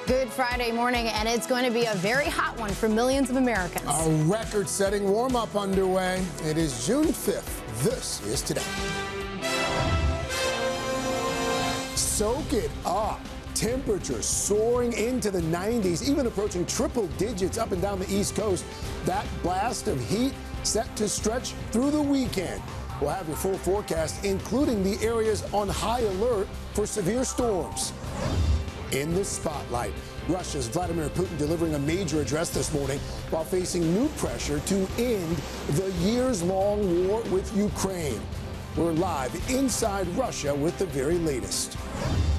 Good Friday morning, and it's going to be a very hot one for millions of Americans. A record-setting warm-up underway. It is June 5th. This is Today. Soak it up. Temperatures soaring into the 90s, even approaching triple digits up and down the East Coast. That blast of heat set to stretch through the weekend. We'll have your full forecast, including the areas on high alert for severe storms. In the spotlight, Russia's Vladimir Putin delivering a major address this morning while facing new pressure to end the years-long war with Ukraine. We're live inside Russia with the very latest.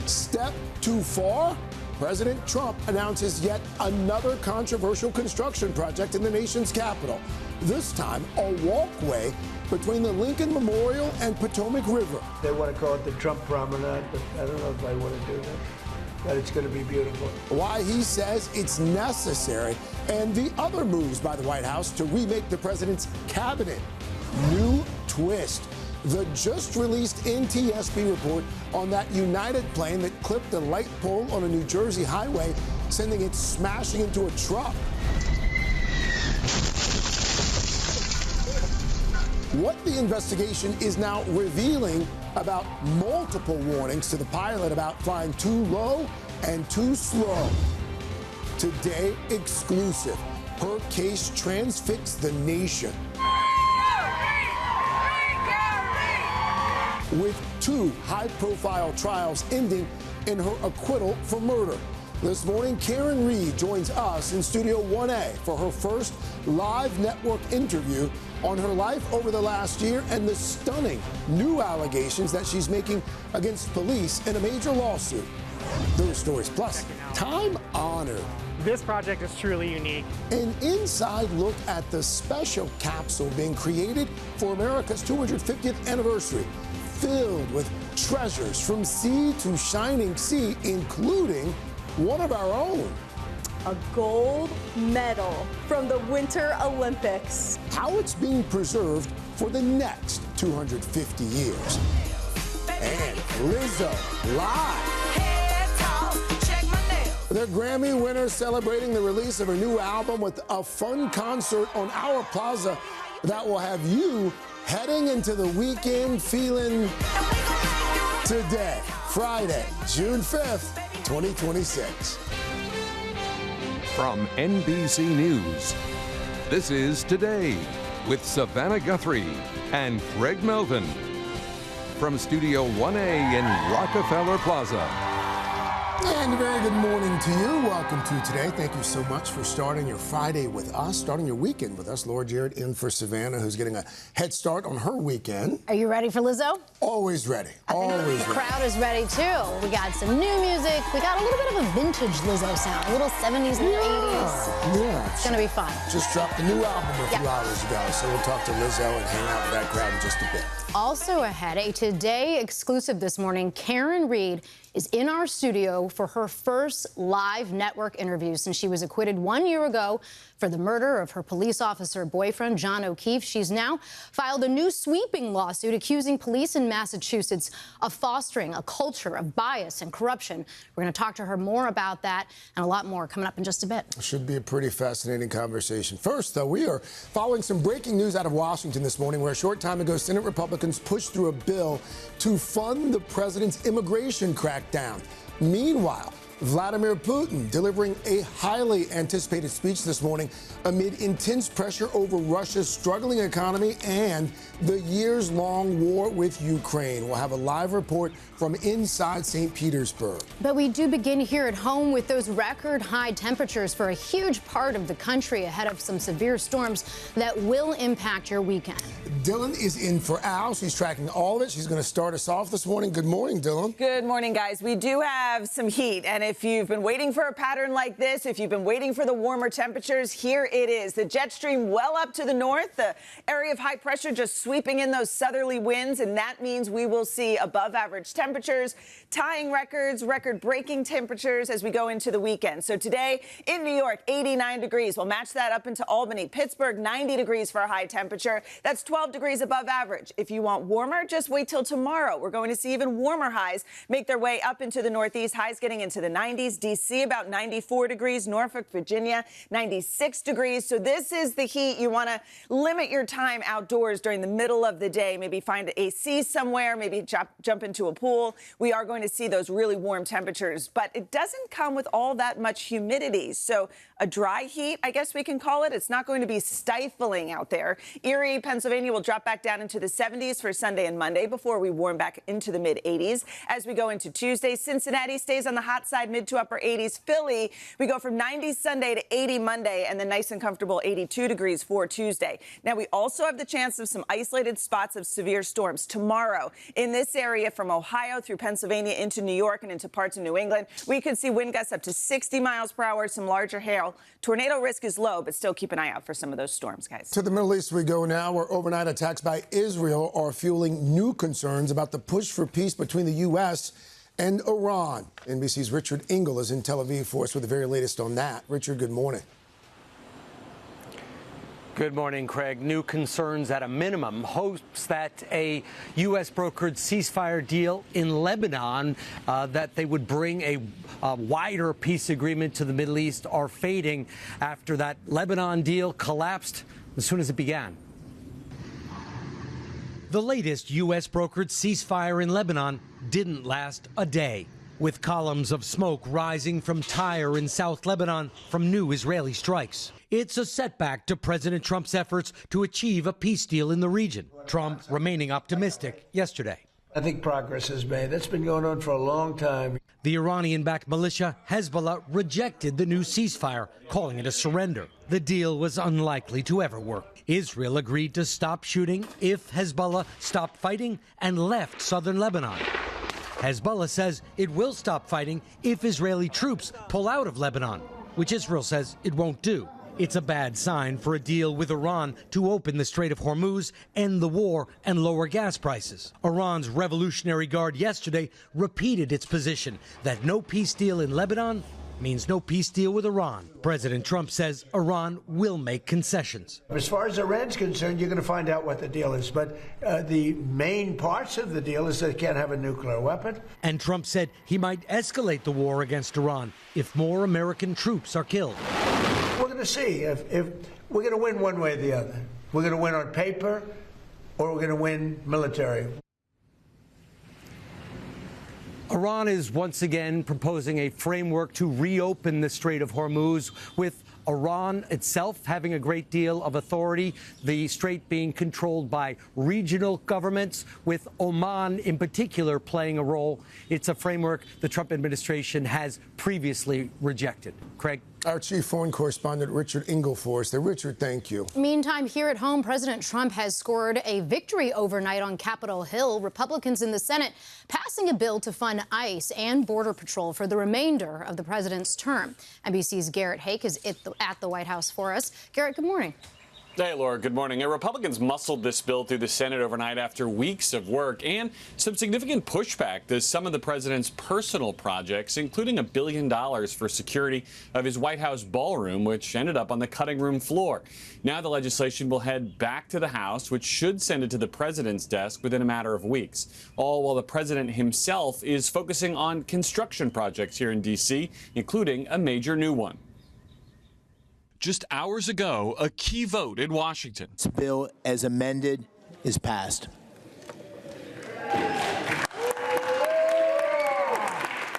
Step too far? President Trump announces yet another controversial construction project in the nation's capital. This time, a walkway between the Lincoln Memorial and Potomac River. They want to call it the Trump Promenade, but I don't know if I want to do that. But it's going to be beautiful. Why he says it's necessary, and the other moves by the White House to remake the president's cabinet. New twist. The just-released NTSB report on that United plane that clipped a light pole on a New Jersey highway, sending it smashing into a truck. What the investigation is now revealing about multiple warnings to the pilot about flying too low and too slow. Today, exclusive. Her case transfixed the nation. With two high-profile trials ending in her acquittal for murder. This morning, Karen Reed joins us in Studio 1A for her first live network interview on her life over the last year and the stunning new allegations that she's making against police in a major lawsuit. Those stories, plus time honored. This project is truly unique. An inside look at the special capsule being created for America's 250th anniversary, filled with treasures from sea to shining sea, including one of our own. A gold medal from the Winter Olympics. How it's being preserved for the next 250 years. And Lizzo live. The Grammy winner celebrating the release of her new album with a fun concert on our plaza that will have you heading into the weekend feeling today, Friday, June 5th, 2026. From NBC News, this is Today with Savannah Guthrie and Greg Melvin. From Studio 1A in Rockefeller Plaza. And a very good morning to you. Welcome to Today. Thank you so much for starting your Friday with us, starting your weekend with us. Laura Jarrett in for Savannah, who's getting a head start on her weekend. Are you ready for Lizzo? Always ready. Always ready. The crowd is ready, too. We got some new music. We got a little bit of a vintage Lizzo sound, a little 70s and 80s. Yeah. It's going to be fun. Just dropped a new album a few hours ago, so we'll talk to Lizzo and hang out with that crowd in just a bit. Also ahead, a Today exclusive this morning, Karen Reed is in our studio for her first live network interview since she was acquitted 1 year ago for the murder of her police officer boyfriend, John O'Keefe. She's now filed a new sweeping lawsuit accusing police in Massachusetts of fostering a culture of bias and corruption. We're going to talk to her more about that and a lot more coming up in just a bit. Should be a pretty fascinating conversation. First, though, we are following some breaking news out of Washington this morning, where a short time ago, Senate Republicans pushed through a bill to fund the president's immigration crackdown. Meanwhile, Vladimir Putin delivering a highly anticipated speech this morning amid intense pressure over Russia's struggling economy and the years-long war with Ukraine. We'll have a live report from inside St. Petersburg. But we do begin here at home with those record high temperatures for a huge part of the country ahead of some severe storms that will impact your weekend. Dylan is in for Al. She's tracking all of it. She's going to start us off this morning. Good morning, Dylan. Good morning, guys. We do have some heat, and if you've been waiting for a pattern like this, if you've been waiting for the warmer temperatures, here it is. The jet stream well up to the north, the area of high pressure just sweeping in those southerly winds, and that means we will see above average temperatures, tying records, record-breaking temperatures as we go into the weekend. So today in New York, 89 degrees. We'll match that up into Albany. Pittsburgh, 90 degrees for a high temperature. That's 12 degrees above average. If you want warmer, just wait till tomorrow. We're going to see even warmer highs make their way up into the Northeast. Highs getting into the 90s. D.C. about 94 degrees. Norfolk, Virginia, 96 degrees. So this is the heat. You want to limit your time outdoors during the middle of the day. Maybe find an AC somewhere. Maybe jump into a pool. We are going to see those really warm temperatures, but it doesn't come with all that much humidity. So a dry heat, I guess we can call it. It's not going to be stifling out there. Erie, Pennsylvania will drop back down into the 70s for Sunday and Monday before we warm back into the mid-80s. As we go into Tuesday, Cincinnati stays on the hot side, mid to upper 80s. Philly, we go from 90 Sunday to 80 Monday, and then nice and comfortable 82 degrees for Tuesday. Now, we also have the chance of some isolated spots of severe storms tomorrow in this area from Ohio through Pennsylvania into New York and into parts of New England. We could see wind gusts up to 60 miles per hour, some larger hail. Tornado risk is low, but still keep an eye out for some of those storms, guys. To the Middle East we go now, where overnight attacks by Israel are fueling new concerns about the push for peace between the U.S. and Iran. NBC's Richard Engel is in Tel Aviv for us with the very latest on that. Richard, good morning. Good morning, Craig. New concerns at a minimum. Hopes that a U.S. brokered ceasefire deal in Lebanon, that they would bring a wider peace agreement to the Middle East, are fading after that Lebanon deal collapsed as soon as it began. The latest U.S. brokered ceasefire in Lebanon didn't last a day, with columns of smoke rising from Tyre in South Lebanon from new Israeli strikes. It's a setback to President Trump's efforts to achieve a peace deal in the region. Trump remaining optimistic yesterday. I think progress is made. That's been going on for a long time. The Iranian-backed militia Hezbollah rejected the new ceasefire, calling it a surrender. The deal was unlikely to ever work. Israel agreed to stop shooting if Hezbollah stopped fighting and left southern Lebanon. Hezbollah says it will stop fighting if Israeli troops pull out of Lebanon, which Israel says it won't do. It's a bad sign for a deal with Iran to open the Strait of Hormuz, end the war, and lower gas prices. Iran's Revolutionary Guard yesterday repeated its position that no peace deal in Lebanon means no peace deal with Iran. President Trump says Iran will make concessions. As far as Iran's concerned, you're going to find out what the deal is. But the main parts of the deal is they can't have a nuclear weapon. And Trump said he might escalate the war against Iran if more American troops are killed. We're going to see if we're going to win one way or the other. We're going to win on paper, or we're going to win military. Iran is once again proposing a framework to reopen the Strait of Hormuz, with Iran itself having a great deal of authority, the strait being controlled by regional governments, with Oman in particular playing a role. It's a framework the Trump administration has previously rejected. Craig? Our chief foreign correspondent, Richard Engel, for us there. Richard, thank you. Meantime, here at home, President Trump has scored a victory overnight on Capitol Hill. Republicans in the Senate passing a bill to fund ICE and Border Patrol for the remainder of the president's term. NBC's Garrett Hake is at the White House for us. Garrett, good morning. Hey, Laura, good morning. Republicans muscled this bill through the Senate overnight after weeks of work and some significant pushback to some of the president's personal projects, including $1 billion for security of his White House ballroom, which ended up on the cutting room floor. Now the legislation will head back to the House, which should send it to the president's desk within a matter of weeks, all while the president himself is focusing on construction projects here in D.C., including a major new one. Just hours ago, a key vote in Washington. This bill, as amended, is passed.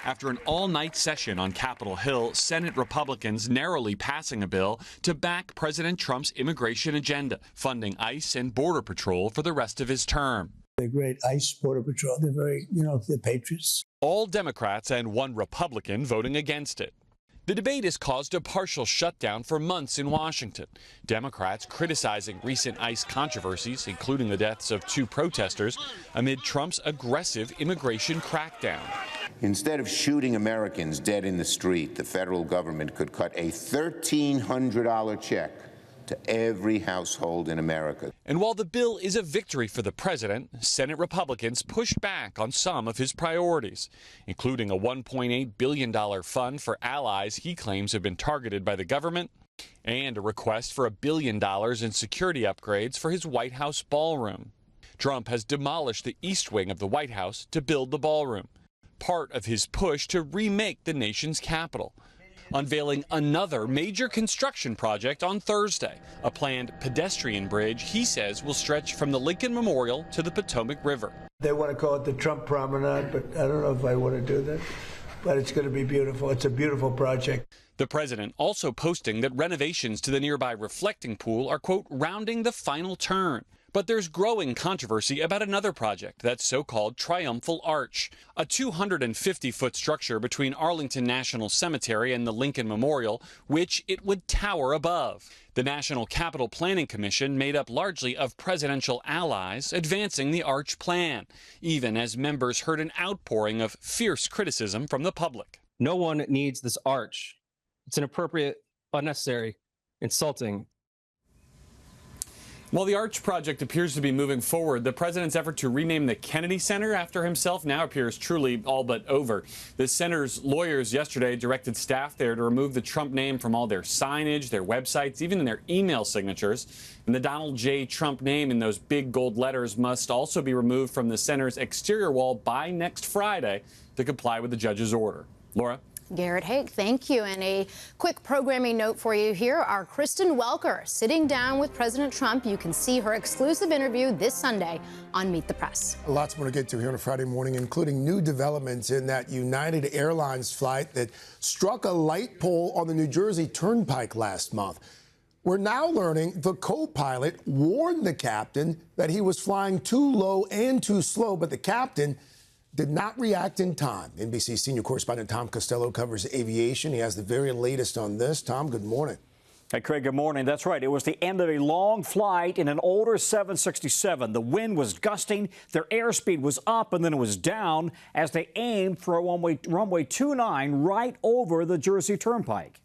After an all-night session on Capitol Hill, Senate Republicans narrowly passing a bill to back President Trump's immigration agenda, funding ICE and Border Patrol for the rest of his term. They're great. ICE, Border Patrol, they're very, they're patriots. All Democrats and one Republican voting against it. The debate has caused a partial shutdown for months in Washington. Democrats criticizing recent ICE controversies, including the deaths of 2 protesters, amid Trump's aggressive immigration crackdown. Instead of shooting Americans dead in the street, the federal government could cut a $1,300 check to every household in America. And while the bill is a victory for the president, Senate Republicans pushed back on some of his priorities, including a $1.8 billion fund for allies he claims have been targeted by the government, and a request for $1 billion in security upgrades for his White House ballroom. Trump has demolished the east wing of the White House to build the ballroom. part of his push to remake the nation's capital. Unveiling another major construction project on Thursday, a planned pedestrian bridge he says will stretch from the Lincoln Memorial to the Potomac River. They want to call it the Trump Promenade, but I don't know if I want to do that. But it's going to be beautiful. It's a beautiful project. The president also posting that renovations to the nearby reflecting pool are, quote, rounding the final turn. But there's growing controversy about another project, that so-called Triumphal Arch, a 250-foot structure between Arlington National Cemetery and the Lincoln Memorial, which it would tower above. The National Capital Planning Commission, made up largely of presidential allies, advancing the arch plan, even as members heard an outpouring of fierce criticism from the public. No one needs this arch. It's inappropriate, unnecessary, insulting. While the Arch project appears to be moving forward, the president's effort to rename the Kennedy Center after himself now appears truly all but over. The center's lawyers yesterday directed staff there to remove the Trump name from all their signage, their websites, even in their email signatures. And the Donald J. Trump name in those big gold letters must also be removed from the center's exterior wall by next Friday to comply with the judge's order. Laura? Garrett Haake, thank you. And a quick programming note for you here. Our Kristen Welker sitting down with President Trump. You can see her exclusive interview this Sunday on Meet the Press. Lots more to get to here on a Friday morning, including new developments in that United Airlines flight that struck a light pole on the New Jersey Turnpike last month. We're now learning the co-pilot warned the captain that he was flying too low and too slow, but the captain did not react in time. NBC senior correspondent Tom Costello covers aviation. He has the very latest on this. Tom, good morning. Hey, Craig, good morning. That's right. It was the end of a long flight in an older 767. The wind was gusting, their airspeed was up, and then it was down as they aimed for a runway 29 right over the Jersey Turnpike.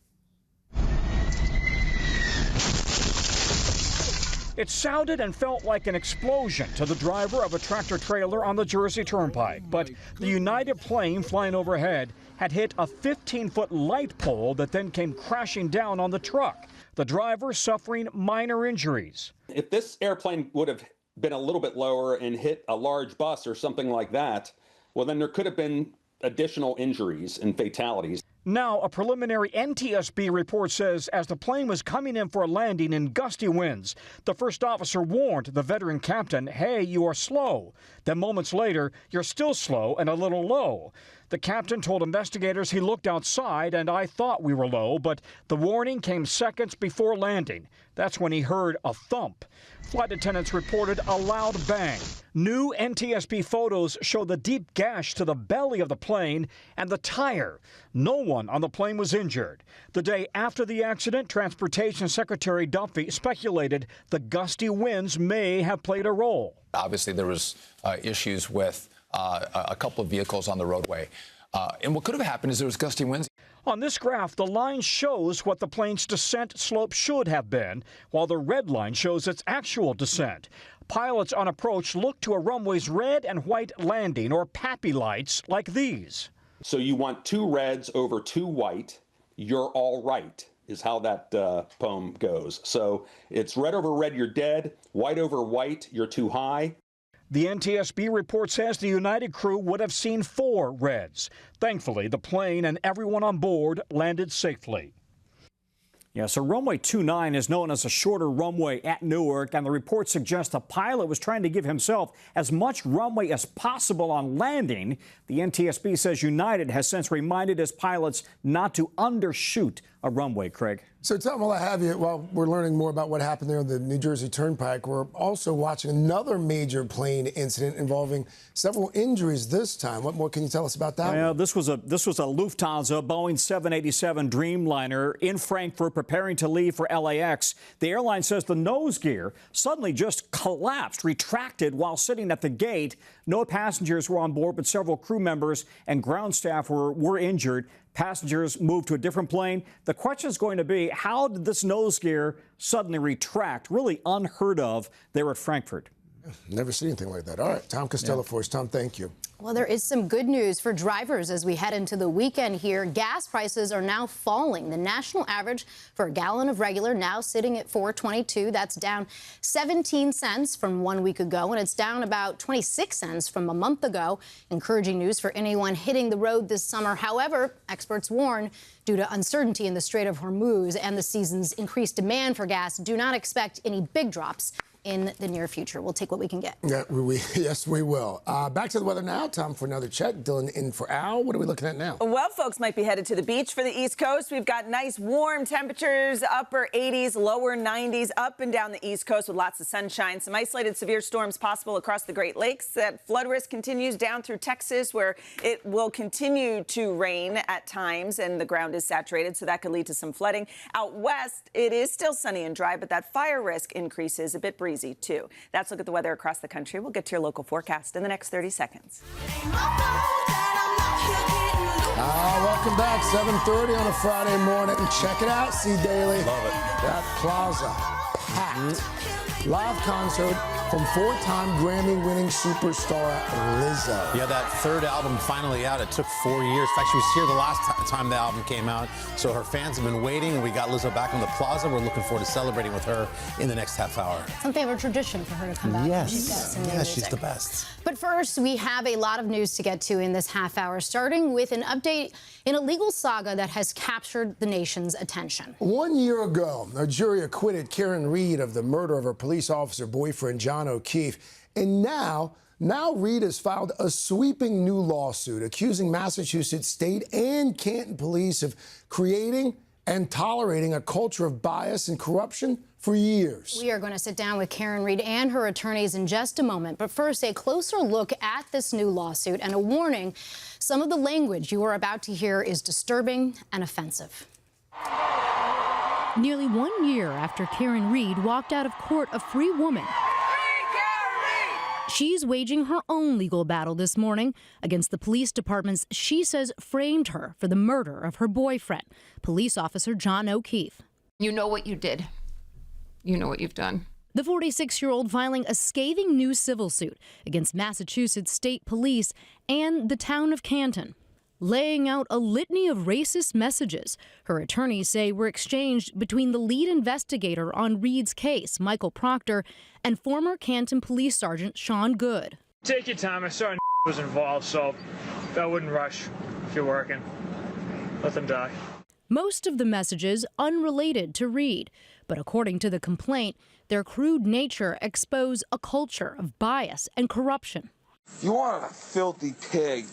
It sounded and felt like an explosion to the driver of a tractor-trailer on the Jersey Turnpike. But the United plane flying overhead had hit a 15-foot light pole that then came crashing down on the truck. The driver suffering minor injuries. If this airplane would have been a little bit lower and hit a large bus or something like that, well, then there could have been additional injuries and fatalities. Now, a preliminary NTSB report says as the plane was coming in for a landing in gusty winds, the first officer warned the veteran captain, hey, you are slow. Then moments later, you're still slow and a little low. The captain told investigators he looked outside and I thought we were low, but the warning came seconds before landing. That's when he heard a thump. Flight attendants reported a loud bang. New NTSB photos show the deep gash to the belly of the plane and the tire. No one on the plane was injured. The day after the accident, Transportation Secretary Duffy speculated the gusty winds may have played a role. Obviously, there was issues with a couple of vehicles on the roadway. And what could have happened is there was gusty winds. On this graph, the line shows what the plane's descent slope should have been, while the red line shows its actual descent. Pilots on approach look to a runway's red and white landing, or PAPI lights, like these. So you want 2 reds over 2 white. You're all right, is how that poem goes. So it's red over red, you're dead. White over white, you're too high. The NTSB report says the United crew would have seen 4 reds. Thankfully, the plane and everyone on board landed safely. Yeah, so runway 29 is known as a shorter runway at Newark, and the report suggests the pilot was trying to give himself as much runway as possible on landing. The NTSB says United has since reminded its pilots not to undershoot a runway, Craig. So, Tom, while I have you, while we're learning more about what happened there on the New Jersey Turnpike, we're also watching another major plane incident involving several injuries this time. What more can you tell us about that? Well, this was a Lufthansa Boeing 787 Dreamliner in Frankfurt preparing to leave for LAX. The airline says the nose gear suddenly just collapsed, retracted while sitting at the gate. No passengers were on board, but several crew members and ground staff were injured. Passengers moved to a different plane. The question is going to be, how did this nose gear suddenly retract? Really unheard of there at Frankfurt. Never seen anything like that. All right, Tom Costello for us. Tom, thank you. Well, there is some good news for drivers as we head into the weekend here. Gas prices are now falling. The national average for a gallon of regular now sitting at $4.22. That's down 17 cents from 1 week ago, and it's down about 26 cents from a month ago. Encouraging news for anyone hitting the road this summer. However, experts warn due to uncertainty in the Strait of Hormuz and the season's increased demand for gas, do not expect any big drops in the near future. We'll take what we can get. Yeah, yes, we will. Back to the weather now. Time for another check. Dylan in for Al. What are we looking at now? Well, folks might be headed to the beach for the East Coast. We've got nice warm temperatures, upper 80s, lower 90s, up and down the East Coast with lots of sunshine. Some isolated severe storms possible across the Great Lakes. That flood risk continues down through Texas, where it will continue to rain at times and the ground is saturated, so that could lead to some flooding. Out west, it is still sunny and dry, but that fire risk increases a bit breezy too. That's a look at the weather across the country. We'll get to your local forecast in the next 30 seconds. Welcome back. 7:30 on a Friday morning. Check it out, C Daily. Love it. That plaza packed. Live concert from four-time Grammy-winning superstar Lizzo. Yeah, that third album finally out. It took 4 years. In fact, she was here the last time the album came out. So her fans have been waiting, and we got Lizzo back on the plaza. We're looking forward to celebrating with her in the next half hour. Something of a tradition for her to come back. Yes, she's she's the best. But first, we have a lot of news to get to in this half hour, starting with an update in a legal saga that has captured the nation's attention. 1 year ago, a jury acquitted Karen Reed of the murder of her police officer boyfriend, John O'Keefe. And now Reed has filed a sweeping new lawsuit accusing Massachusetts state and Canton police of creating and tolerating a culture of bias and corruption for years. We are going to sit down with Karen Reed and her attorneys in just a moment. But first, a closer look at this new lawsuit and a warning. Some of the language you are about to hear is disturbing and offensive. Nearly 1 year after Karen Reed walked out of court a free woman, she's waging her own legal battle this morning against the police departments she says framed her for the murder of her boyfriend, police officer John O'Keefe. You know what you did. You know what you've done. The 46-year-old filing a scathing new civil suit against Massachusetts State Police and the town of Canton, laying out a litany of racist messages her attorneys say were exchanged between the lead investigator on Reed's case, Michael Proctor, and former Canton Police Sergeant Sean Good. Take your time. I saw was involved, so I wouldn't rush if you're working. Let them die. Most of the messages unrelated to Reed, but according to the complaint, their crude nature expose a culture of bias and corruption. You are a filthy pig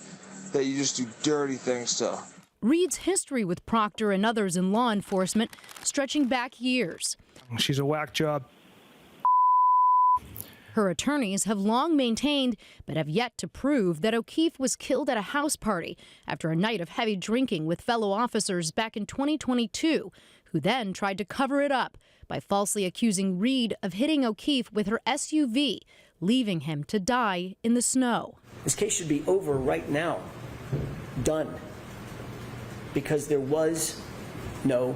that you just do dirty things to. Reed's history with Proctor and others in law enforcement stretching back years. She's a whack job. Her attorneys have long maintained, but have yet to prove, that O'Keefe was killed at a house party after a night of heavy drinking with fellow officers back in 2022, who then tried to cover it up by falsely accusing Reed of hitting O'Keefe with her SUV, leaving him to die in the snow. This case should be over right now. Done. Because there was no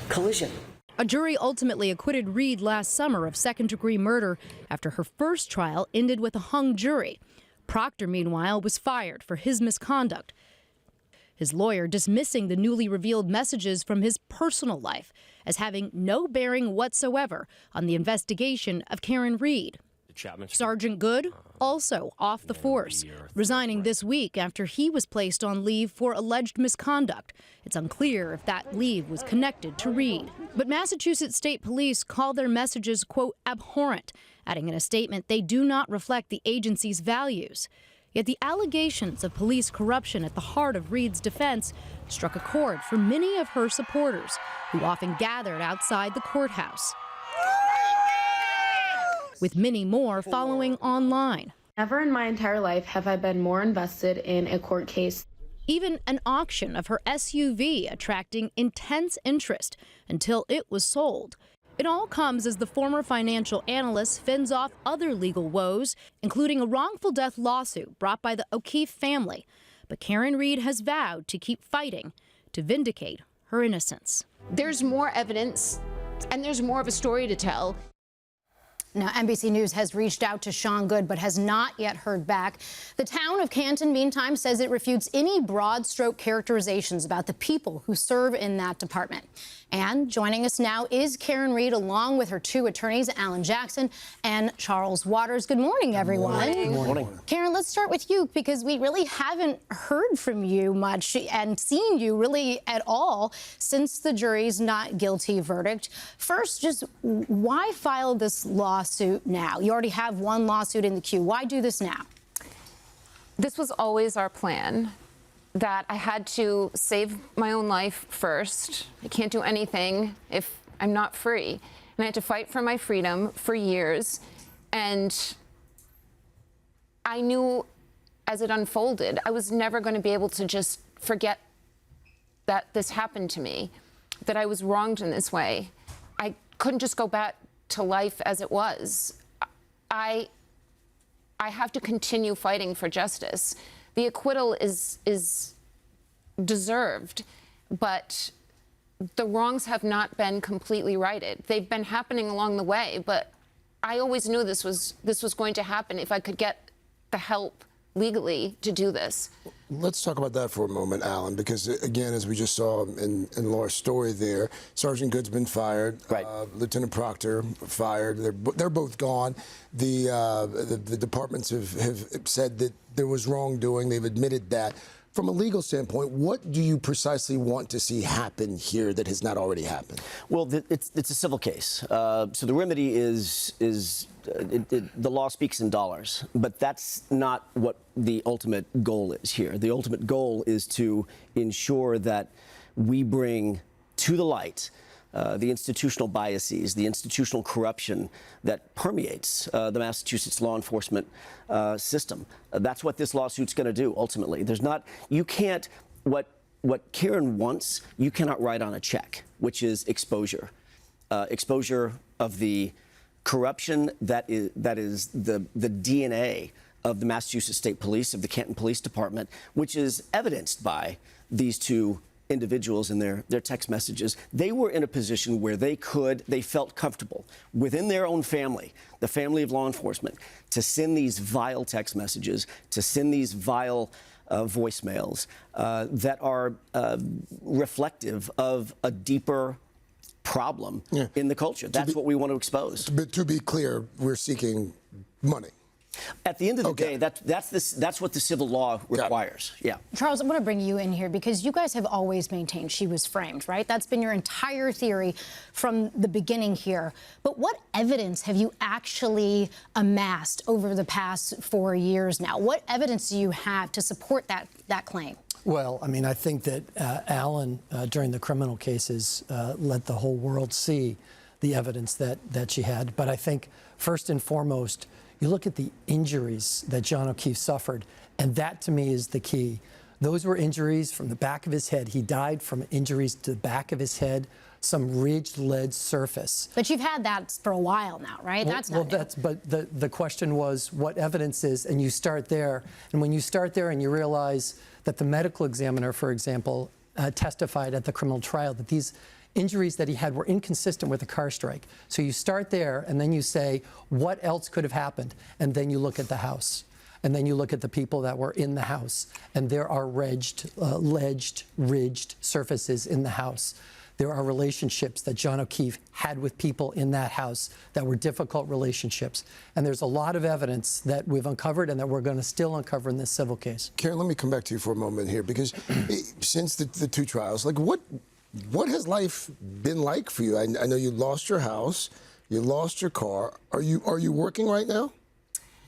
collision. A jury ultimately acquitted Reed last summer of second-degree murder after her first trial ended with a hung jury. Proctor, meanwhile, was fired for his misconduct, his lawyer dismissing the newly revealed messages from his personal life as having no bearing whatsoever on the investigation of Karen Reed. Sergeant Good also off the force, resigning this week after he was placed on leave for alleged misconduct. It's unclear if that leave was connected to Reed. But Massachusetts State Police call their messages, quote, abhorrent, adding in a statement they do not reflect the agency's values. Yet the allegations of police corruption at the heart of Reed's defense struck a chord for many of her supporters, who often gathered outside the courthouse, with many more following online. Never in my entire life have I been more invested in a court case. Even an auction of her SUV attracting intense interest until it was sold. It all comes as the former financial analyst fends off other legal woes, including a wrongful death lawsuit brought by the O'Keefe family. But Karen Reed has vowed to keep fighting to vindicate her innocence. There's more evidence, and there's more of a story to tell. Now, NBC News has reached out to Sean Good, but has not yet heard back. The town of Canton, meantime, says it refutes any broad stroke characterizations about the people who serve in that department. And joining us now is Karen Reed, along with her two attorneys, Alan Jackson and Charles Waters. Good morning, everyone. Good morning. Karen, let's start with you, because we really haven't heard from you much and seen you really at all since the jury's not guilty verdict. First, just why file this lawsuit now? You already have one lawsuit in the queue. Why do this now? This was always our plan, that I had to save my own life first. I can't do anything if I'm not free. And I had to fight for my freedom for years. And I knew as it unfolded, I was never going to be able to just forget that this happened to me, that I was wronged in this way. I couldn't just go back to life as it was. I have to continue fighting for justice. The acquittal is deserved, but the wrongs have not been completely righted. They've been happening along the way, but I always knew this was going to happen if I could get the help legally to do this. Let's talk about that for a moment, Alan, because again, as we just saw in Laura's story there, Sergeant Good's been fired, right. Lieutenant Proctor fired. They're both gone. The departments have said that there was wrongdoing. They've admitted that. From a legal standpoint, what do you precisely want to see happen here that has not already happened? Well, it's a civil case. So the remedy is the law speaks in dollars, but that's not what the ultimate goal is here. The ultimate goal is to ensure that we bring to the light the institutional biases, the institutional corruption that permeates the Massachusetts law enforcement system. That's what this lawsuit's going to do, ultimately. What Karen wants, you cannot write on a check, which is exposure. Exposure of the corruption that is the DNA of the Massachusetts State Police, of the Canton Police Department, which is evidenced by these two individuals in their text messages. They were in a position where they felt comfortable within their own family, the family of law enforcement, to send these vile text messages, to send these vile voicemails that are reflective of a deeper problem in the culture. That's what we want to expose. But to be clear, we're seeking money. At the end of the day, that's what the civil law requires. Yeah. Charles, I want to bring you in here because you guys have always maintained she was framed, right? That's been your entire theory from the beginning here. But what evidence have you actually amassed over the past 4 years now? What evidence do you have to support that claim? Well, I mean, I think that Alan, during the criminal cases, let the whole world see the evidence that she had. But I think, first and foremost, you look at the injuries that John O'Keefe suffered, and that, to me, is the key. Those were injuries from the back of his head. He died from injuries to the back of his head, some ridged lead surface. But you've had that for a while now, right? But the question was what evidence is, and you start there. And when you start there and you realize that the medical examiner, for example, testified at the criminal trial that these injuries that he had were inconsistent with a car strike. So you start there, and then you say, what else could have happened? And then you look at the house. And then you look at the people that were in the house. And there are ridged surfaces in the house. There are relationships that John O'Keefe had with people in that house that were difficult relationships. And there's a lot of evidence that we've uncovered and that we're going to still uncover in this civil case. Karen, let me come back to you for a moment here, because since the two trials, like what has life been like for you? I know you lost your house, you lost your car. Are you working right now?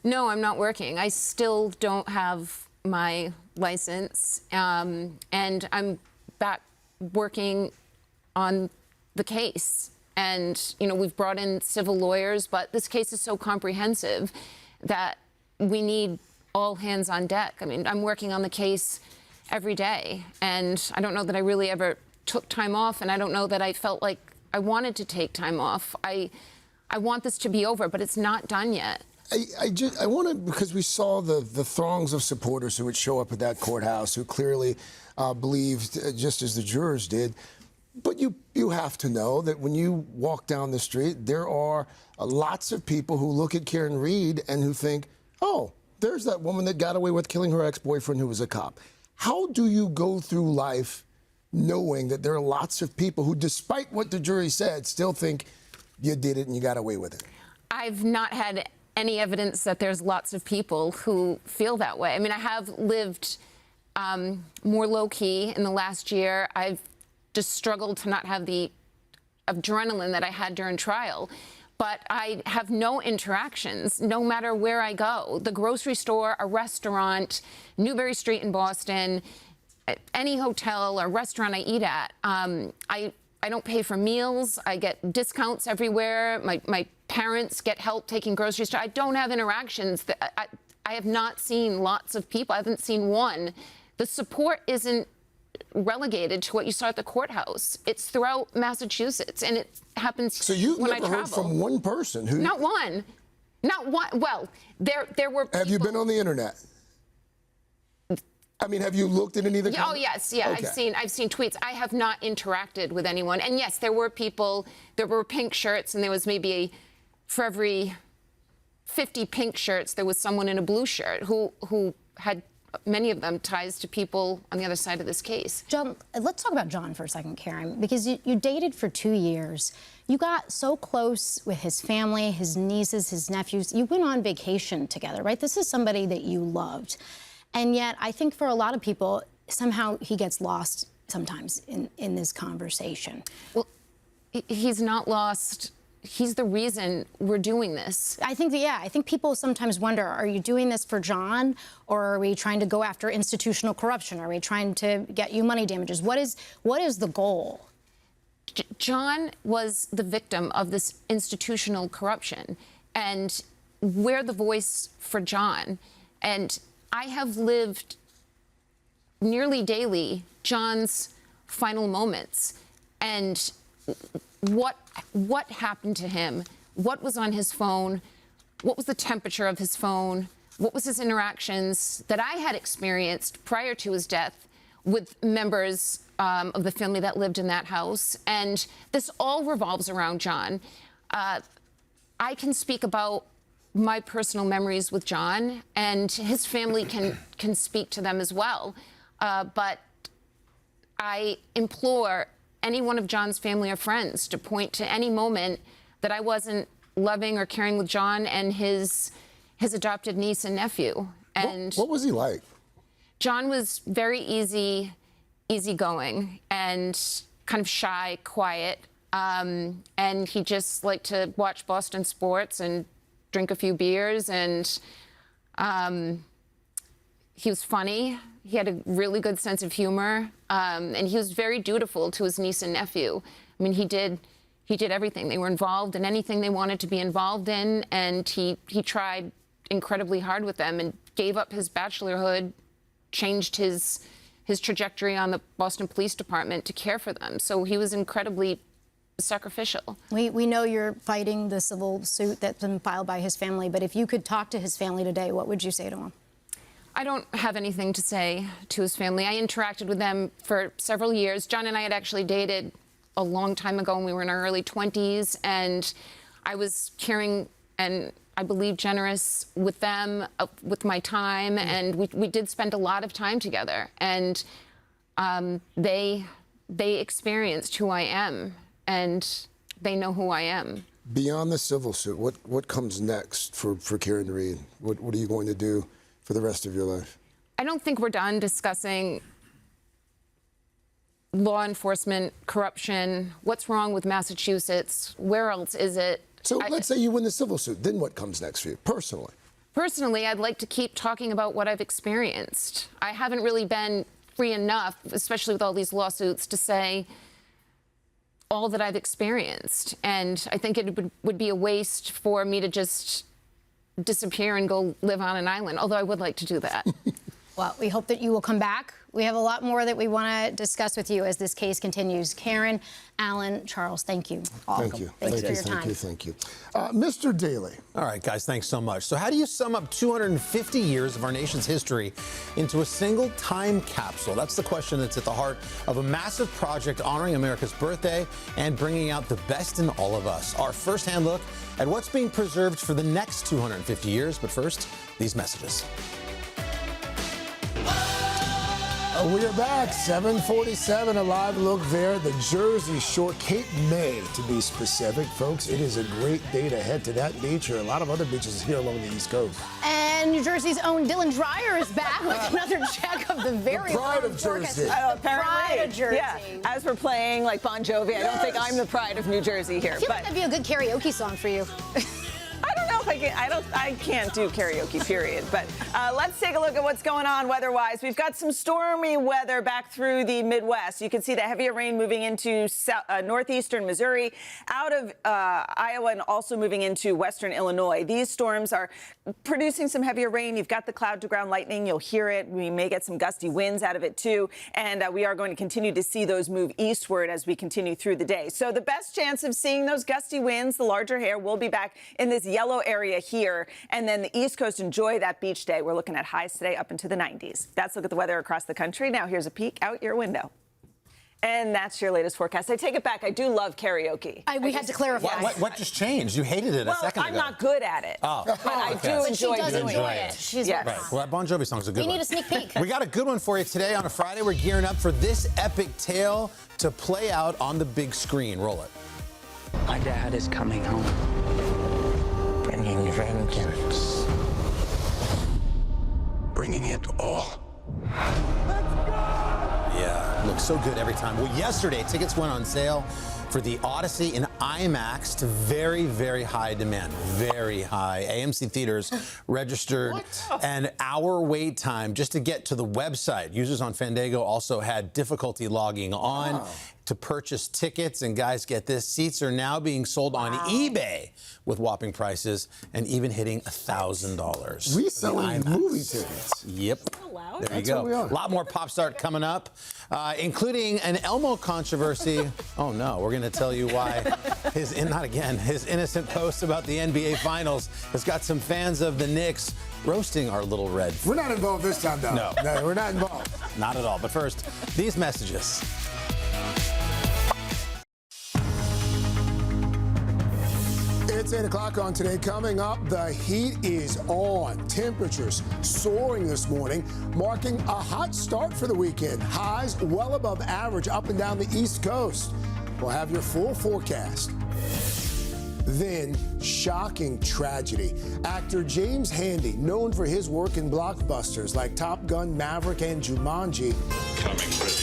No, I'm not working. I still don't have my license, and I'm back working on the case. And, you know, we've brought in civil lawyers, but this case is so comprehensive that we need all hands on deck. I mean, I'm working on the case every day, and I don't know that I really ever took time off, and I don't know that I felt like I wanted to take time off. I want this to be over, but it's not done yet. I want to, because we saw the throngs of supporters who would show up at that courthouse who clearly believed, just as the jurors did, But you have to know that when you walk down the street, there are lots of people who look at Karen Read and who think, oh, there's that woman that got away with killing her ex-boyfriend who was a cop. How do you go through life knowing that there are lots of people who, despite what the jury said, still think you did it and you got away with it? I've not had any evidence that there's lots of people who feel that way. I mean, I have lived more low-key in the last year. I've just struggled to not have the adrenaline that I had during trial. But I have no interactions, no matter where I go. The grocery store, a restaurant, Newbury Street in Boston, any hotel or restaurant I eat at. I don't pay for meals. I get discounts everywhere. My parents get help taking groceries. I don't have interactions. I have not seen lots of people. I haven't seen one. The support isn't relegated to what you saw at the courthouse. It's throughout Massachusetts, and it happens so you've when I never travel. heard from one person who... Not one. Not one. Well, there were people... Have you been on the internet? I mean, have you looked at any of the comments? Oh, yes. Yeah, Okay. I've seen tweets. I have not interacted with anyone. And yes, there were people, there were pink shirts, and there was maybe for every 50 pink shirts, there was someone in a blue shirt who had many of them ties to people on the other side of this case. John, let's talk about John for a second, Karen, because you dated for 2 years. You got so close with his family, his nieces, his nephews. You went on vacation together, right? This is somebody that you loved. And yet, I think for a lot of people, somehow he gets lost sometimes in this conversation. Well, he's not lost. He's the reason we're doing this. I think I think people sometimes wonder, are you doing this for John, or are we trying to go after institutional corruption? Are we trying to get you money damages? What is the goal? John was the victim of this institutional corruption, and we're the voice for John. And I have lived nearly daily John's final moments, and what happened to him, what was on his phone, what was the temperature of his phone, what was his interactions that I had experienced prior to his death with members of the family that lived in that house. And this all revolves around John. I can speak about my personal memories with John, and his family can speak to them as well. But I implore any one of John's family or friends to point to any moment that I wasn't loving or caring with John and his adopted niece and nephew. And what was he like? John was very easygoing and kind of shy, quiet. And he just liked to watch Boston sports and drink a few beers. And he was funny. He had a really good sense of humor, and he was very dutiful to his niece and nephew. I mean, he did everything. They were involved in anything they wanted to be involved in, and he tried incredibly hard with them and gave up his bachelorhood, changed his trajectory on the Boston Police Department to care for them. So he was incredibly sacrificial. We know you're fighting the civil suit that's been filed by his family, but if you could talk to his family today, what would you say to him? I don't have anything to say to his family. I interacted with them for several years. John and I had actually dated a long time ago when we were in our early 20s, and I was caring and I believe generous with them, with my time, and we did spend a lot of time together. And they experienced who I am, and they know who I am. Beyond the civil suit, what comes next for Karen Read? What are you going to do for the rest of your life? I don't think we're done discussing law enforcement, corruption, what's wrong with Massachusetts, where else is it? So let's say you win the civil suit, then what comes next for you, personally? Personally, I'd like to keep talking about what I've experienced. I haven't really been free enough, especially with all these lawsuits, to say all that I've experienced. And I think it would be a waste for me to just disappear and go live on an island, although I would like to do that. Well, we hope that you will come back We have a lot more that we want to discuss with you as this case continues. Karen, Alan, Charles, thank you all. Thank you. Thanks for your time. Thank you. Mr. Daly. All right, guys, thanks so much. So how do you sum up 250 years of our nation's history into a single time capsule? That's the question that's at the heart of a massive project honoring America's birthday and bringing out the best in all of us. Our firsthand look at what's being preserved for the next 250 years. But first, these messages. We are back, 7:47, a live look there at the Jersey Shore, Cape May to be specific. Folks, it is a great day to head to that beach or a lot of other beaches here along the East Coast. And New Jersey's own Dylan Dreyer is back with another check of the very pride of forecast. Jersey. Apparently. Pride of Jersey. Yeah. As we're playing like Bon Jovi, I don't think I'm the pride of New Jersey here. I feel like that'd be a good karaoke song for you. I don't know if I can. I can't do karaoke, period. But let's take a look at what's going on weather-wise. We've got some stormy weather back through the Midwest. You can see the heavier rain moving into northeastern Missouri, out of Iowa, and also moving into western Illinois. These storms are producing some heavier rain. You've got the cloud-to-ground lightning. You'll hear it. We may get some gusty winds out of it, too. And we are going to continue to see those move eastward as we continue through the day. So the best chance of seeing those gusty winds, the larger hair, will be back in this yellow area here. And then the East Coast, enjoy that beach day. We're looking at highs today up into the 90s. That's a look at the weather across the country. Now here's a peek out your window. And that's your latest forecast. I take it back. I do love karaoke. We had to clarify. What just changed? You hated it a second ago. I'm not good at it. Oh. But I do enjoy doing it. She's right. Well, that Bon Jovi song's a good one. We need a sneak peek. We got a good one for you today on a Friday. We're gearing up for this epic tale to play out on the big screen. Roll it. My dad is coming home, bringing vengeance, bringing it all. Yeah, looks so good every time. Well, yesterday, tickets went on sale for the Odyssey in IMAX to very, very high demand. Very high. AMC theaters registered an hour wait time just to get to the website. Users on Fandango also had difficulty logging on to purchase tickets. And guys, get this, seats are now being sold on eBay with whopping prices and even hitting $1,000. Reselling movie tickets. Yep. Wow. There you That's go. what we are. A lot more Pop Start coming up, including an Elmo controversy. Oh no, we're going to tell you why his innocent post about the NBA Finals has got some fans of the Knicks roasting our little red. We're not involved this time, though. No, we're not involved. Not at all. But first, these messages. It's 8 o'clock on Today. Coming up, the heat is on. Temperatures soaring this morning, marking a hot start for the weekend. Highs well above average up and down the East Coast. We'll have your full forecast. Then, shocking tragedy. Actor James Handy, known for his work in blockbusters like Top Gun, Maverick, and Jumanji, Coming with you.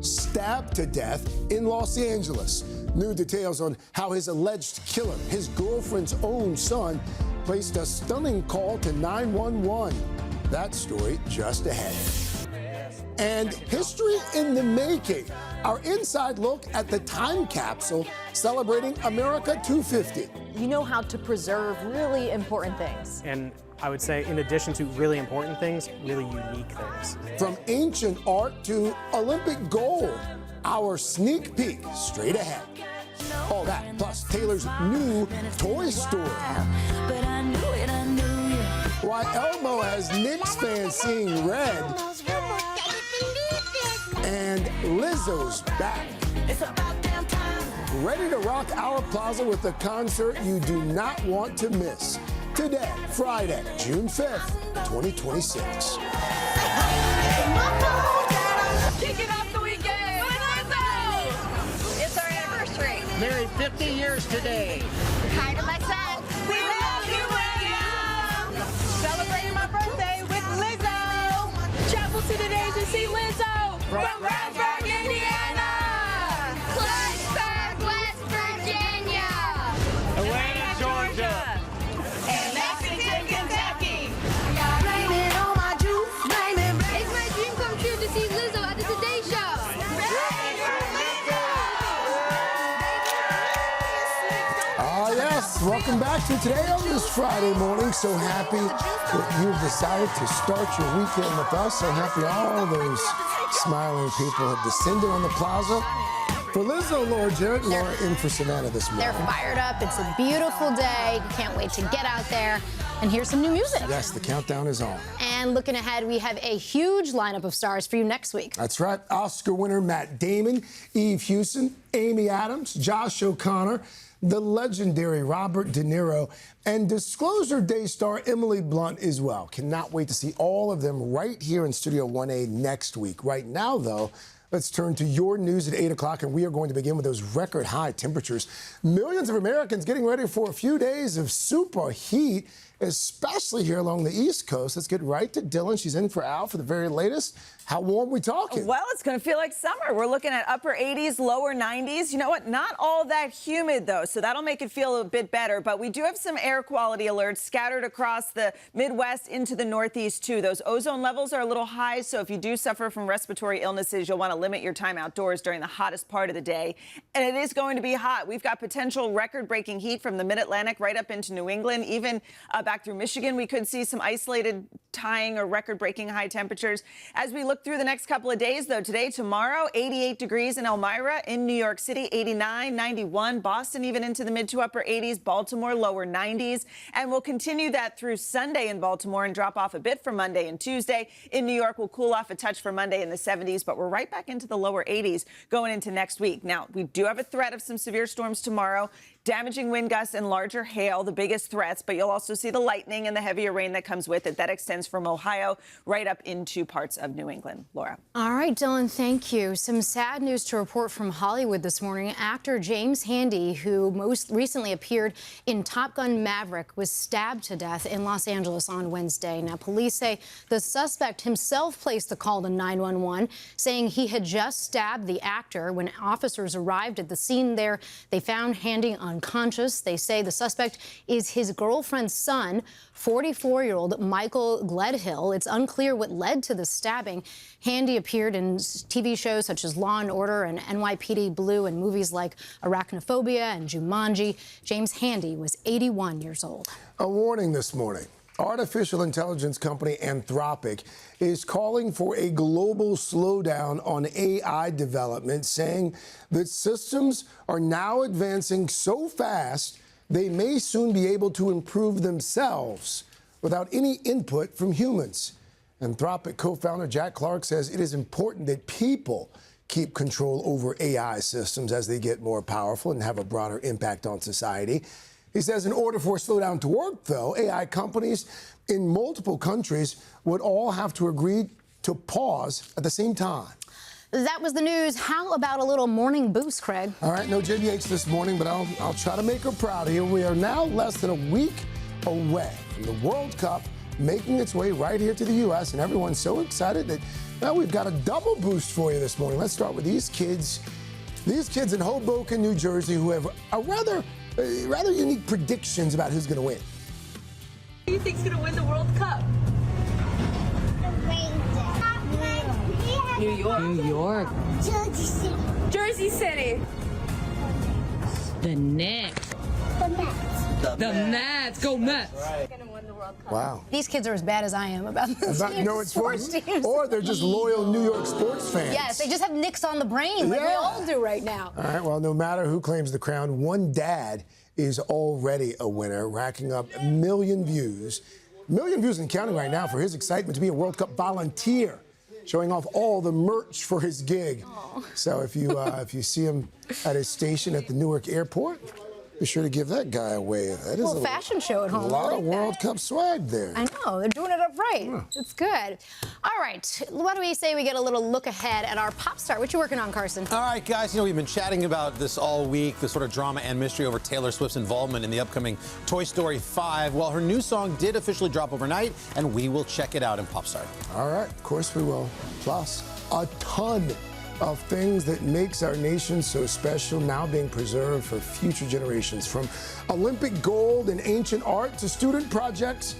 stabbed to death in Los Angeles. New details on how his alleged killer, his girlfriend's own son, placed a stunning call to 911. That story just ahead. And history in the making. Our inside look at the time capsule celebrating America 250. You know how to preserve really important things. And I would say, in addition to really important things, really unique things. From ancient art to Olympic gold. Our sneak peek straight ahead. All that, plus Taylor's new Toy Story. Why Elmo has Knicks fans seeing red. And Lizzo's back. Ready to rock our plaza with a concert you do not want to miss. Today, Friday, June 5th, 2026. Kicking off the weekend with Lizzo! It's our anniversary. Married 50 years today. Hi to my son. We love you, William! Celebrating my birthday with Lizzo. Travel to the days to see Lizzo from Brownsburg, Indiana. Clarksburg, West Virginia. Atlanta, Georgia. And Lexington, Kentucky. It's my dream come true to see Lizzo at the Today Show. Ah, yes. Welcome back to Today on this Friday morning. So happy that you've decided to start your weekend with us. So happy all those smiling people have descended on the plaza. For Lizzo, Laura Jarrett, Laura in for Savannah this morning. They're fired up. It's a beautiful day. Can't wait to get out there and hear some new music. Yes, the countdown is on. And looking ahead, we have a huge lineup of stars for you next week. That's right. Oscar winner Matt Damon, Eve Hewson, Amy Adams, Josh O'Connor, the legendary Robert De Niro, and Disclosure Day star Emily Blunt as well. Cannot wait to see all of them right here in Studio 1A next week. Right now, though, let's turn to your news at 8 o'clock, and we are going to begin with those record high temperatures. Millions of Americans getting ready for a few days of super heat, especially here along the East Coast. Let's get right to Dylan. She's in for Al for the very latest. How warm are we talking? Well, it's going to feel like summer. We're looking at upper 80s, lower 90s. You know what? Not all that humid, though, so that'll make it feel a bit better. But we do have some air quality alerts scattered across the Midwest into the Northeast, too. Those ozone levels are a little high, so if you do suffer from respiratory illnesses, you'll want to limit your time outdoors during the hottest part of the day. And it is going to be hot. We've got potential record-breaking heat from the Mid-Atlantic right up into New England. Even back through Michigan, we could see some isolated tying or record-breaking high temperatures. As we look through the next couple of days, though, today, tomorrow, 88 degrees in Elmira, in New York City, 89, 91, Boston even into the mid to upper 80s, Baltimore, lower 90s. And we'll continue that through Sunday in Baltimore and drop off a bit for Monday and Tuesday. In New York, we'll cool off a touch for Monday in the 70s, but we're right back into the lower 80s going into next week. Now, we do have a threat of some severe storms tomorrow. Damaging wind gusts and larger hail, the biggest threats, but you'll also see the lightning and the heavier rain that comes with it. That extends from Ohio right up into parts of New England. Laura. All right, Dylan, thank you. Some sad news to report from Hollywood this morning. Actor James Handy, who most recently appeared in Top Gun Maverick, was stabbed to death in Los Angeles on Wednesday. Now, police say the suspect himself placed the call to 911, saying he had just stabbed the actor. When officers arrived at the scene there, they found Handy unconscious. They say the suspect is his girlfriend's son, 44-year-old Michael Gledhill. It's unclear what led to the stabbing. Handy appeared in TV shows such as Law & Order and NYPD Blue and movies like Arachnophobia and Jumanji. James Handy was 81 years old. A warning this morning. Artificial intelligence company Anthropic is calling for a global slowdown on AI development, saying that systems are now advancing so fast they may soon be able to improve themselves without any input from humans. Anthropic co-founder Jack Clark says it is important that people keep control over AI systems as they get more powerful and have a broader impact on society. He says in order for a slowdown to work, though, AI companies in multiple countries would all have to agree to pause at the same time. That was the news. How about a little morning boost, Craig? All right, no JBH this morning, but I'll try to make her proud here. We are now less than a week away from the World Cup making its way right here to the U.S., and everyone's so excited that, well, we've got a double boost for you this morning. Let's start with these kids in Hoboken, New Jersey, who have a rather unique predictions about who's going to win. Who do you think's going to win the World Cup? New York. New York. Jersey City. Jersey City. The Nets. The Mets. The Mets. Go Mets. Wow. These kids are as bad as I am about sports teams. Or they're just loyal New York sports fans. Yes, they just have Knicks on the brain, like we all do right now. All right, well, no matter who claims the crown, one dad is already a winner, racking up 1 million views. 1 million views and counting right now for his excitement to be a World Cup volunteer, showing off all the merch for his gig. Aww. So if you see him at his station at the Newark airport, be sure to give that guy a wave. That is a fashion show at home. A lot of World Cup swag there. I know. They're doing it up right. Yeah. It's good. All right. Why don't we say we get a little look ahead at our pop star? What you working on, Carson? All right, guys. We've been chatting about this all week, the sort of drama and mystery over Taylor Swift's involvement in the upcoming Toy Story 5. Well, her new song did officially drop overnight, and we will check it out in Pop Star. All right. Of course we will. Plus, a ton of things that makes our nation so special now being preserved for future generations, from Olympic gold and ancient art to student projects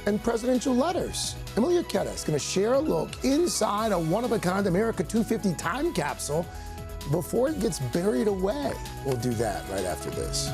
and presidential letters. Emily Arquette is going to share a look inside a one-of-a-kind America 250 time capsule before it gets buried away. We'll do that right after this.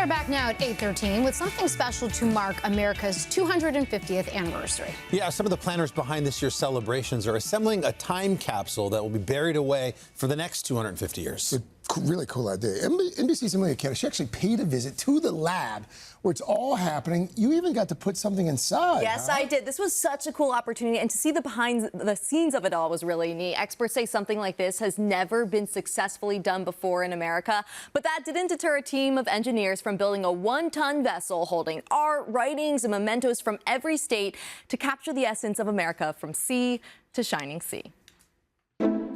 are back now at 8:13 with something special to mark America's 250th anniversary. Yeah, some of the planners behind this year's celebrations are assembling a time capsule that will be buried away for the next 250 years. Really cool idea. NBC's Amelia Canada, she actually paid a visit to the lab where it's all happening. You even got to put something inside. Yes, huh? I did. This was such a cool opportunity, and to see the behind the scenes of it all was really neat. Experts say something like this has never been successfully done before in America, but that didn't deter a team of engineers from building a 1-ton vessel holding art, writings, and mementos from every state to capture the essence of America from sea to shining sea.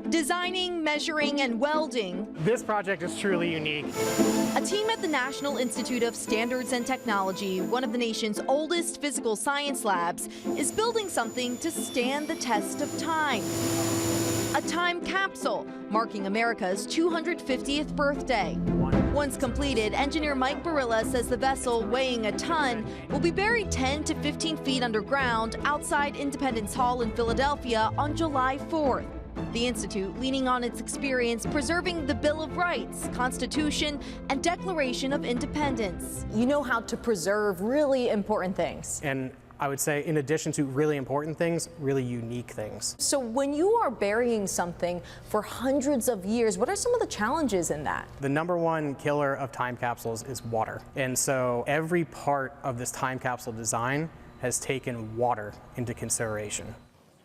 Designing, measuring, and welding. This project is truly unique. A team at the National Institute of Standards and Technology, one of the nation's oldest physical science labs, is building something to stand the test of time. A time capsule marking America's 250th birthday. Once completed, engineer Mike Barilla says the vessel, weighing a ton, will be buried 10 to 15 feet underground outside Independence Hall in Philadelphia on July 4th. The Institute leaning on its experience preserving the Bill of Rights, Constitution, and Declaration of Independence. You know how to preserve really important things. And I would say, in addition to really important things, really unique things. So when you are burying something for hundreds of years, what are some of the challenges in that? The #1 killer of time capsules is water. And so every part of this time capsule design has taken water into consideration.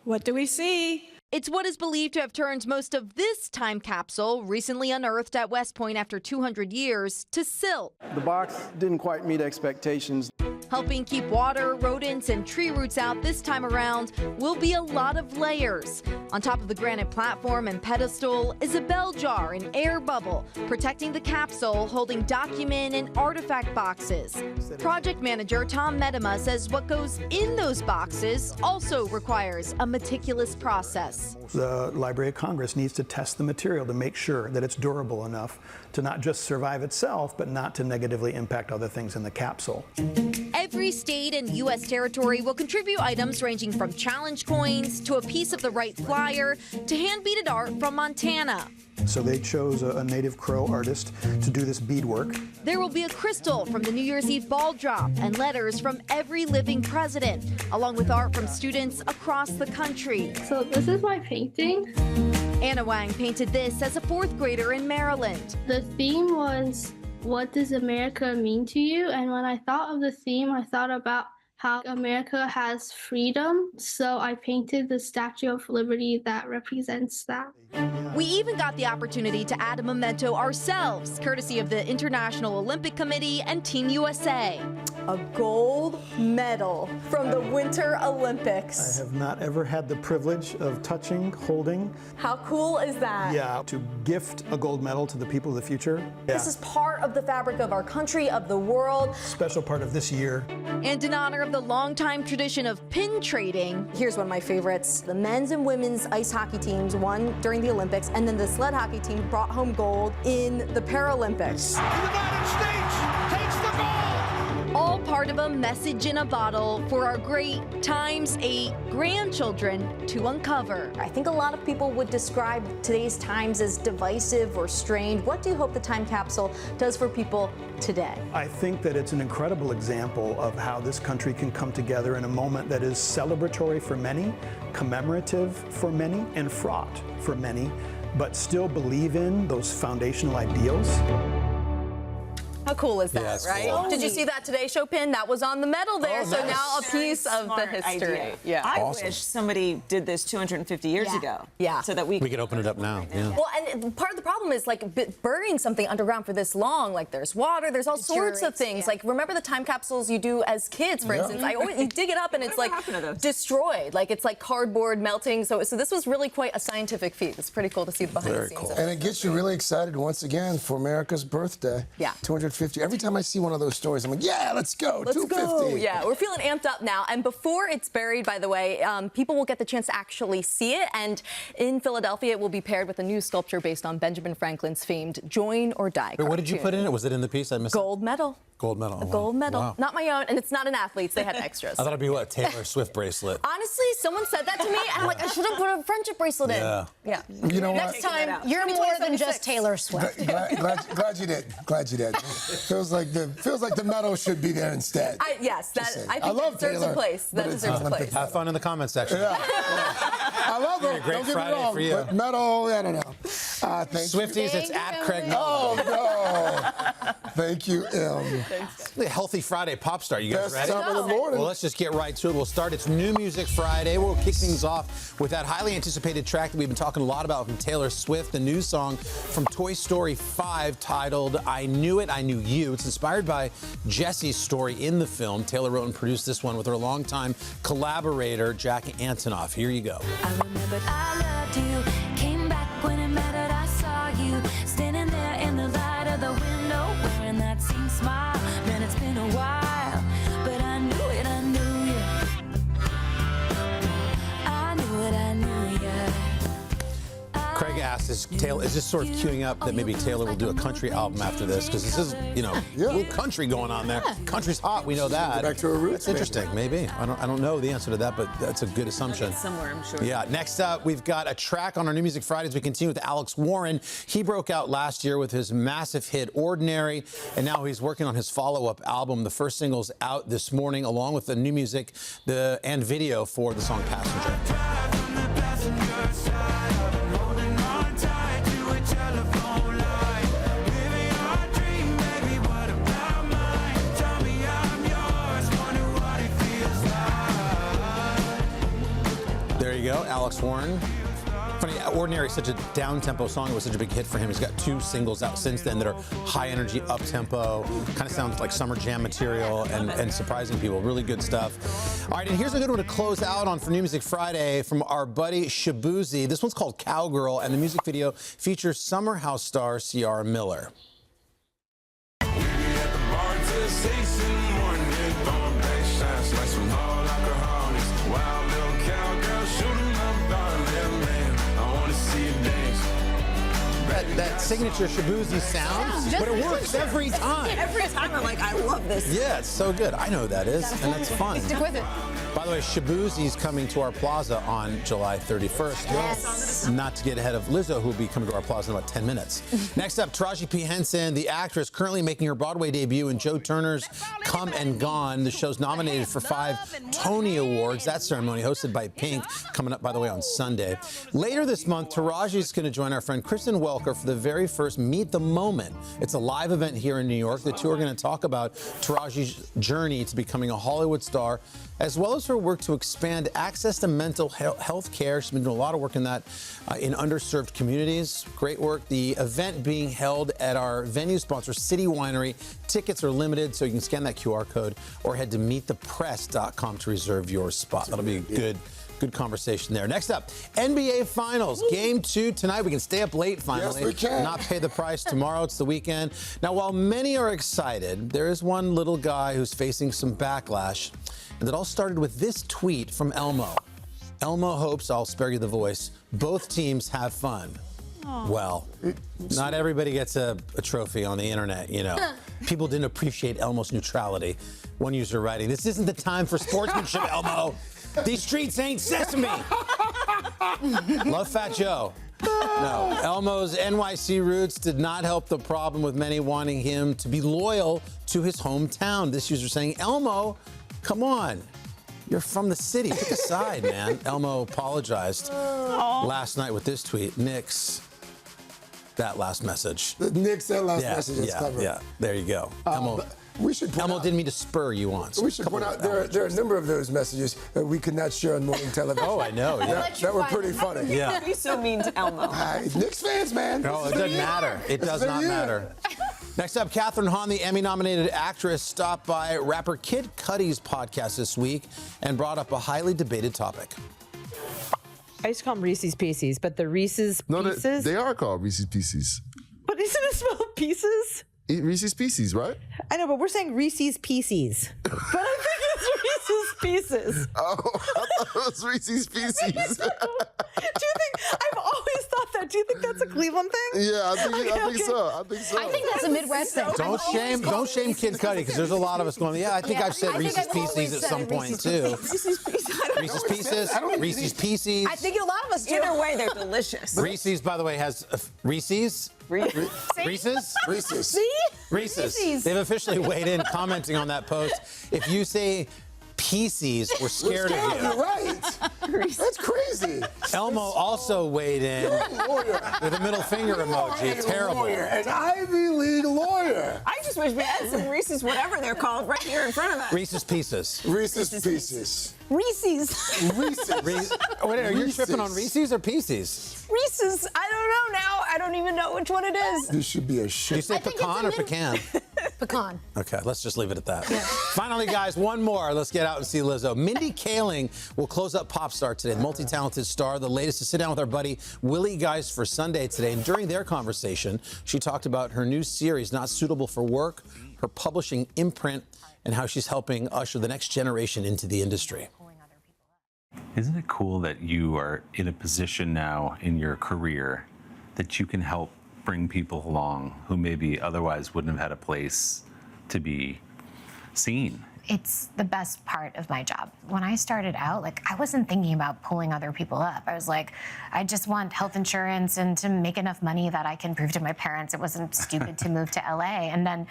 What do we see? It's what is believed to have turned most of this time capsule, recently unearthed at West Point after 200 years, to silt. The box didn't quite meet expectations. Helping keep water, rodents, and tree roots out this time around will be a lot of layers. On top of the granite platform and pedestal is a bell jar and air bubble, protecting the capsule, holding document and artifact boxes. Project manager Tom Medema says what goes in those boxes also requires a meticulous process. The Library of Congress needs to test the material to make sure that it's durable enough to not just survive itself, but not to negatively impact other things in the capsule. Every state and U.S. territory will contribute items ranging from challenge coins to a piece of the Wright flyer to hand-beaded art from Montana. So they chose a native Crow artist to do this beadwork. There will be a crystal from the New Year's Eve ball drop and letters from every living president, along with art from students across the country. So this is my painting. Anna Wang painted this as a 4th grader in Maryland. The theme was, what does America mean to you? And when I thought of the theme, I thought about how America has freedom. So I painted the Statue of Liberty that represents that. We even got the opportunity to add a memento ourselves, courtesy of the International Olympic Committee and Team USA. A gold medal from the Winter Olympics. I have not ever had the privilege of touching, holding. How cool is that? Yeah, to gift a gold medal to the people of the future. This is part of the fabric of our country, of the world. Special part of this year. And in honor of the longtime tradition of pin trading, here's one of my favorites. The men's and women's ice hockey teams won during the Olympics, and then the sled hockey team brought home gold in the Paralympics. The United States takes the gold! All part of a message in a bottle for our great ×8 grandchildren to uncover. I think a lot of people would describe today's times as divisive or strained. What do you hope the time capsule does for people today? I think that it's an incredible example of how this country can come together in a moment that is celebratory for many, commemorative for many, and fraught for many, but still believe in those foundational ideals. How cool is that, Yeah, right? cool. Did you see that Today Show pin? That was on the medal there, so nice. now a piece of the history. Idea. Yeah. I Awesome. wish somebody did this 250 years ago. Yeah. So that we We could open it up now. Yeah. Well, and part of the problem is like burying something underground for this long. Like there's water, there's all sorts of things. Like remember the time capsules you do as kids, for instance. You dig it up and it's like destroyed. Like it's like cardboard melting. So this was really quite a scientific feat. It's pretty cool to see the behind the scenes. cool. And it gets you really excited once again for America's birthday. Yeah. 250. Every time I see one of those stories, I'm like, yeah, let's go. Let's 250. go. Yeah, we're feeling amped up now. And before it's buried, by the way, people will get the chance to actually see it. And in Philadelphia, it will be paired with a new sculpture based on Benjamin Franklin's famed Join or Die Wait, what did you cartoon. put in it? Was it in the piece? I missed it. Gold medal. Gold medal. A gold medal. Wow. Not my own, and it's not an athlete's. They had extras. I thought it'd be what, Taylor Swift bracelet. Honestly, someone said that to me, and I'm like, I should have put a friendship bracelet in. Yeah. You know Next time, you're more than just Taylor Swift. Glad you did. Glad you did. Feels like the medal should be there instead. Yes, I think I love that deserves Taylor, a place. That but it's deserves a place. Have fun in the comment section. Yeah. I love it. Great Don't get Friday me wrong, for you. but medal, I don't know. Swifties, it's at Craig. Oh, no. Thank you, M. The Healthy Friday pop star. You guys Best ready? time of the morning. Well, let's just get right to it. We'll start. It's New Music Friday. We'll kick things off with that highly anticipated track that we've been talking a lot about from Taylor Swift, the new song from Toy Story 5 titled I Knew It, I Knew You. It's inspired by Jessie's story in the film. Taylor wrote and produced this one with her longtime collaborator, Jack Antonoff. Here you go. I remembered I loved you. Came back when it mattered. I saw you standing there in the light of the window, wearing that same smile. Man, it's been a while, but I knew it. I knew you. I knew it. I knew you. Craig asked, is this sort of queuing up that maybe Taylor will do a country album after this? Because this is, a little country going on there. Country's hot, we know that. Back to her roots. That's interesting, maybe. I don't know the answer to that, but that's a good assumption. Somewhere, I'm sure. Yeah, next up, we've got a track on our New Music Fridays. We continue with Alex Warren. He broke out last year with his massive hit, Ordinary, and now he's working on his follow-up album. The first single's out this morning, along with the new music and video for the song Passenger. There you go, Alex Warren. Funny, Ordinary is such a down-tempo song. It was such a big hit for him. He's got 2 singles out since then that are high-energy, up-tempo, kind of sounds like summer jam material and surprising people. Really good stuff. All right, and here's a good one to close out on for New Music Friday from our buddy Shabuzi. This one's called Cowgirl, and the music video features Summer House star Ciara Miller. That signature Shabuzi sound, but it works every time. Every time I'm like, I love this. Yeah, it's so good. I know who that is, and that's fun. Stick with it. By the way, Shabuzi's coming to our plaza on July 31st. Yes. Not to get ahead of Lizzo, who will be coming to our plaza in about 10 minutes. Next up, Taraji P. Henson, the actress currently making her Broadway debut in Joe Turner's Come and Gone. The show's nominated for 5 Tony Awards. That ceremony, hosted by Pink, coming up, by the way, on Sunday. Later this month, Taraji's going to join our friend Kristen Welker for the very first Meet the Moment. It's a live event here in New York. The two are going to talk about Taraji's journey to becoming a Hollywood star, as well as her work to expand access to mental health care. She's been doing a lot of work in that in underserved communities. Great work. The event being held at our venue sponsor, City Winery. Tickets are limited, so you can scan that QR code or head to meetthepress.com to reserve your spot. That'll be a good conversation there. Next up, NBA Finals. Game 2 tonight. We can stay up late finally. Yes, we can. Not pay the price tomorrow. It's the weekend. Now, while many are excited, there is one little guy who's facing some backlash. And it all started with this tweet from Elmo. Elmo hopes, I'll spare you the voice, both teams have fun. Aww. Well, not everybody gets a trophy on the internet, you know. People didn't appreciate Elmo's neutrality. One user writing, this isn't the time for sportsmanship, Elmo. These streets ain't sesame. Love Fat Joe. No, Elmo's NYC roots did not help the problem with many wanting him to be loyal to his hometown. This user saying, Elmo, come on. You're from the city. Pick a side, man. Elmo apologized last night with this tweet. Nix that last message. Nix that last message is covered. Yeah, there you go. Elmo didn't mean to spur you on. So we should point out there are a number of those messages that we could not share on morning television. Oh, I know. Yeah. That were pretty funny. Yeah. Be so mean to Elmo. Knicks fans, man. No, it doesn't matter. It does not matter. Next up, Catherine Hahn, the Emmy-nominated actress, stopped by rapper Kid Cudi's podcast this week and brought up a highly debated topic. I used to call them Reese's Pieces, but the Reese's Pieces? They are called Reese's Pieces. But isn't it spelled pieces? Reese's Pieces, right? I know, but we're saying Reese's Pieces. But I think it's Reese's Pieces. Oh, I thought it was Reese's Pieces. Do you think, I've always thought that. Do you think that's that's a Cleveland thing? Yeah, I think so. I think so. I think that's a Midwest thing. Don't shame Kid Cudi, because there's a lot of us going, yeah, I think I've said Reese's Pieces at some point, too. Reese's Pieces. Reese's Pieces? Reese's Pieces? I think a lot of us do. Either way, they're delicious. Reese's, by the way, has Reese's? Reese's? Reese's. See? Reese's. They've officially weighed in commenting on that post. If you say Pieces, we're scared of you. You're right. That's crazy. Elmo also weighed in with a middle finger emoji. Terrible. An Ivy League lawyer. I just wish we had some Reese's, whatever they're called, right here in front of us. Reese's Pieces. Reese's Pieces. Reese's. Reese's. Wait, are you tripping on Reese's or Pieces? Reese's. I don't know now. I don't even know which one it is. This should be a shit. Do you say pecan or pecan? Pecan. Okay, let's just leave it at that. Finally, guys, one more. Let's get out and see Lizzo. Mindy Kaling will close up Pop Star today. The multi-talented star, the latest to sit down with our buddy Willie Geist for Sunday today. And during their conversation, she talked about her new series, Not Suitable for Work, her publishing imprint, and how she's helping usher the next generation into the industry. Isn't it cool that you are in a position now in your career that you can help bring people along who maybe otherwise wouldn't have had a place to be seen? It's the best part of my job. When I started out, I wasn't thinking about pulling other people up. I was like, I just want health insurance and to make enough money that I can prove to my parents it wasn't stupid to move to LA. And then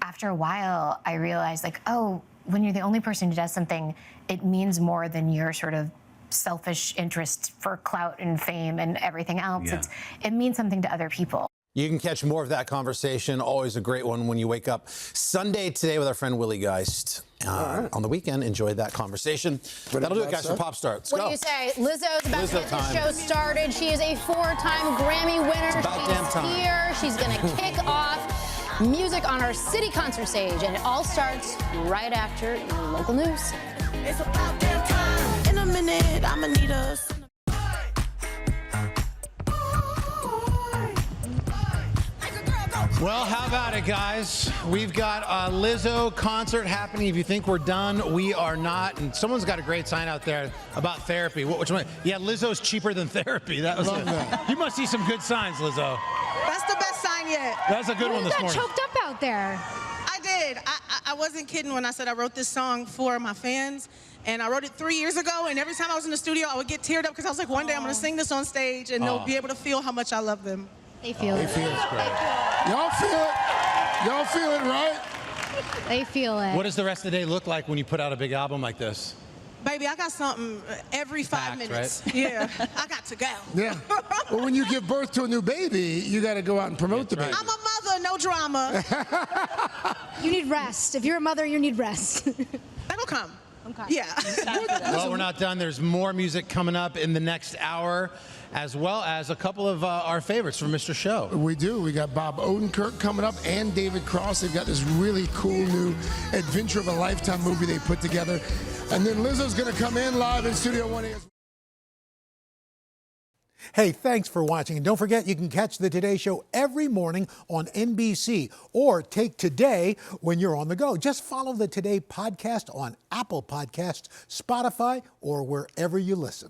after a while, I realized oh, when you're the only person who does something, it means more than your sort of selfish interest for clout and fame and everything else. Yeah. It means something to other people. You can catch more of that conversation, always a great one, when you wake up Sunday today with our friend Willie Geist. On the weekend, enjoy that conversation. That'll do it, guys, for Pop Star. Let's What go. do you say? Lizzo's about to get the show started. She is a 4-time Grammy winner. She's here. She's going to kick off music on our city concert stage, and it all starts right after your local news. It's about damn time. In a minute, I'ma need us. Well, how about it, guys? We've got a Lizzo concert happening. If you think we're done, we are not. And someone's got a great sign out there about therapy. Which one? Yeah, Lizzo's cheaper than therapy. That was Love that. You must see some good signs, Lizzo. That's the best sign yet. That's a good one this morning. Choked up out there. I did. I wasn't kidding when I said I wrote this song for my fans. And I wrote it 3 years ago, and every time I was in the studio, I would get teared up because I was like, one day I'm going to sing this on stage, and they'll be able to feel how much I love them. They feel it. They feel it. Y'all feel it? Y'all feel it, right? They feel it. What does the rest of the day look like when you put out a big album like this? Baby, I got something every 5 minutes. Right? Yeah, I got to go. Yeah. Well, when you give birth to a new baby, you got to go out and promote the baby. I'm a mother, no drama. You need rest. If you're a mother, you need rest. That'll come. Okay. Yeah. Well, we're not done. There's more music coming up in the next hour, as well as a couple of our favorites from Mr. Show. We do. We got Bob Odenkirk coming up and David Cross. They've got this really cool new Adventure of a Lifetime movie they put together. And then Lizzo's going to come in live in Studio 1A. Hey, thanks for watching. And don't forget, you can catch the Today Show every morning on NBC or take Today when you're on the go. Just follow the Today podcast on Apple Podcasts, Spotify, or wherever you listen.